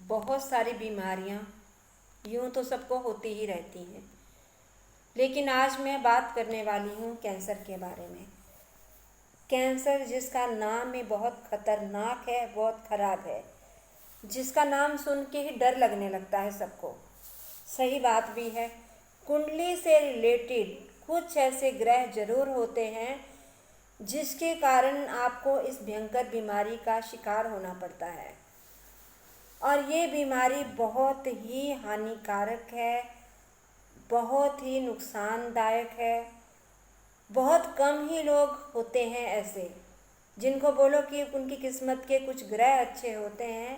बहुत सारी बीमारियां यूं तो सबको होती ही रहती हैं, लेकिन आज मैं बात करने वाली हूँ कैंसर के बारे में। कैंसर जिसका नाम ही बहुत खतरनाक है, बहुत खराब है, जिसका नाम सुन के ही डर लगने लगता है सबको। सही बात भी है। कुंडली से रिलेटेड कुछ ऐसे ग्रह जरूर होते हैं जिसके कारण आपको इस भयंकर बीमारी का शिकार होना पड़ता है, और ये बीमारी बहुत ही हानिकारक है, बहुत ही नुकसानदायक है। बहुत कम ही लोग होते हैं ऐसे जिनको बोलो कि उनकी किस्मत के कुछ ग्रह अच्छे होते हैं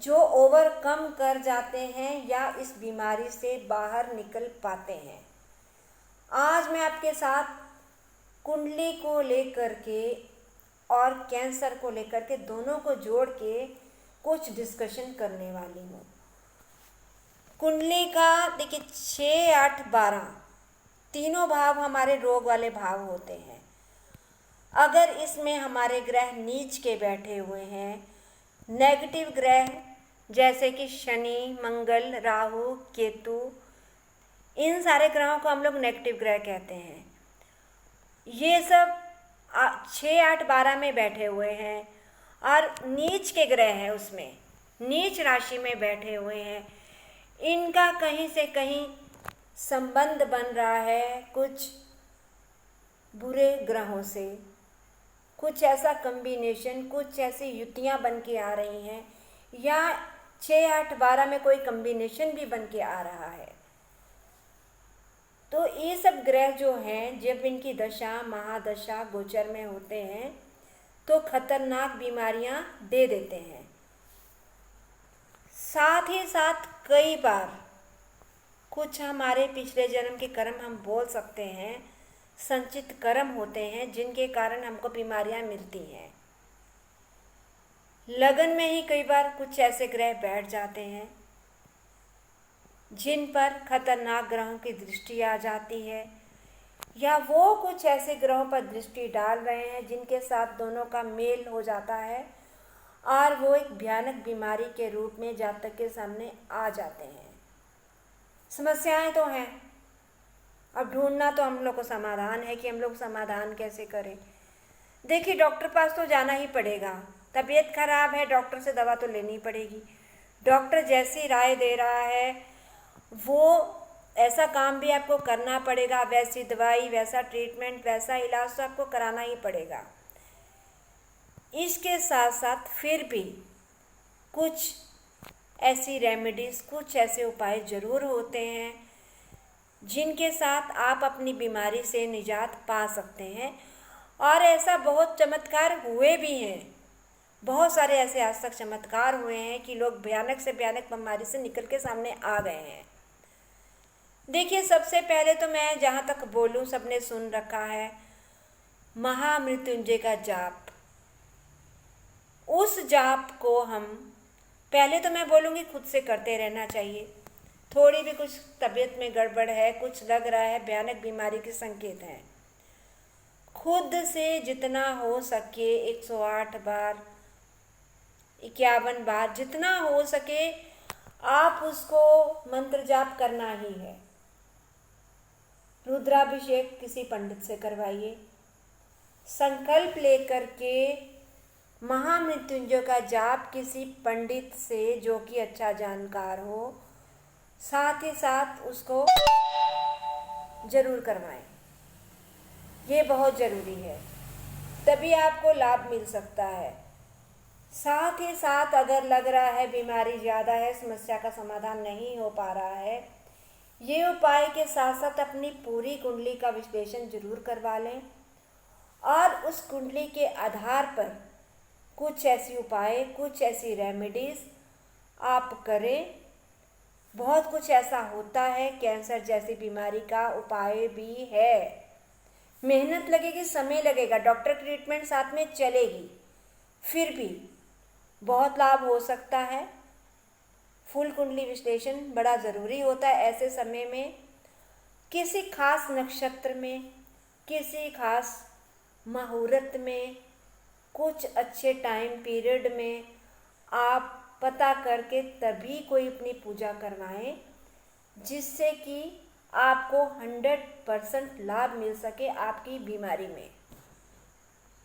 जो ओवरकम कर जाते हैं या इस बीमारी से बाहर निकल पाते हैं। आज मैं आपके साथ कुंडली को लेकर के और कैंसर को लेकर के दोनों को जोड़ के कुछ डिस्कशन करने वाली हूँ। कुंडली का देखिए 6, 8, 12 तीनों भाव हमारे रोग वाले भाव होते हैं। अगर इसमें हमारे ग्रह नीच के बैठे हुए हैं, नेगेटिव ग्रह जैसे कि शनि, मंगल, राहु, केतु, इन सारे ग्रहों को हम लोग नेगेटिव ग्रह कहते हैं। ये सब 6, 8, 12 में बैठे हुए हैं और नीच के ग्रह हैं, उसमें नीच राशि में बैठे हुए हैं। इनका कहीं से कहीं संबंध बन रहा है कुछ बुरे ग्रहों से, कुछ ऐसा कम्बिनेशन, कुछ ऐसी युतियाँ बन के आ रही हैं, या 6, 8, 12 में कोई कम्बिनेशन भी बन के आ रहा है। तो ये सब ग्रह जो हैं, जब इनकी दशा महादशा गोचर में होते हैं तो खतरनाक बीमारियां दे देते हैं। साथ ही साथ कई बार कुछ हमारे पिछले जन्म के कर्म हम बोल सकते हैं, संचित कर्म होते हैं जिनके कारण हमको बीमारियां मिलती हैं। लगन में ही कई बार कुछ ऐसे ग्रह बैठ जाते हैं जिन पर खतरनाक ग्रहों की दृष्टि आ जाती है, या वो कुछ ऐसे ग्रहों पर दृष्टि डाल रहे हैं जिनके साथ दोनों का मेल हो जाता है और वो एक भयानक बीमारी के रूप में जातक के सामने आ जाते हैं। समस्याएं तो हैं, अब ढूंढना तो हम लोग को समाधान है कि हम लोग समाधान कैसे करें। देखिए, डॉक्टर पास तो जाना ही पड़ेगा। तबीयत खराब है, डॉक्टर से दवा तो लेनी पड़ेगी। डॉक्टर जैसी राय दे रहा है वो ऐसा काम भी आपको करना पड़ेगा, वैसी दवाई, वैसा ट्रीटमेंट, वैसा इलाज तो आपको कराना ही पड़ेगा। इसके साथ साथ फिर भी कुछ ऐसी रेमेडीज़, कुछ ऐसे उपाय ज़रूर होते हैं जिनके साथ आप अपनी बीमारी से निजात पा सकते हैं, और ऐसा बहुत चमत्कार हुए भी हैं। बहुत सारे ऐसे आज तक चमत्कार हुए हैं कि लोग भयानक से भयानक बीमारी से निकल के सामने आ गए हैं। देखिए, सबसे पहले तो मैं जहाँ तक बोलूँ, सबने सुन रखा है महामृत्युंजय का जाप। उस जाप को हम पहले तो मैं बोलूँगी खुद से करते रहना चाहिए। थोड़ी भी कुछ तबीयत में गड़बड़ है, कुछ लग रहा है भयानक बीमारी के संकेत हैं, खुद से जितना हो सके 108 बार, 51 बार, जितना हो सके आप उसको मंत्र जाप करना ही है। रुद्राभिषेक किसी पंडित से करवाइए। संकल्प लेकर के महामृत्युंजय का जाप किसी पंडित से जो कि अच्छा जानकार हो, साथ ही साथ उसको जरूर करवाएं। ये बहुत ज़रूरी है, तभी आपको लाभ मिल सकता है। साथ ही साथ अगर लग रहा है बीमारी ज़्यादा है, समस्या का समाधान नहीं हो पा रहा है, ये उपाय के साथ साथ अपनी पूरी कुंडली का विश्लेषण जरूर करवा लें, और उस कुंडली के आधार पर कुछ ऐसी उपाय, कुछ ऐसी रेमेडीज़ आप करें। बहुत कुछ ऐसा होता है, कैंसर जैसी बीमारी का उपाय भी है। मेहनत लगेगी, समय लगेगा, डॉक्टर की ट्रीटमेंट साथ में चलेगी, फिर भी बहुत लाभ हो सकता है। फुल कुंडली विश्लेषण बड़ा ज़रूरी होता है ऐसे समय में। किसी खास नक्षत्र में, किसी खास मुहूर्त में, कुछ अच्छे टाइम पीरियड में आप पता करके तभी कोई अपनी पूजा करवाएं, जिससे कि आपको 100% लाभ मिल सके आपकी बीमारी में।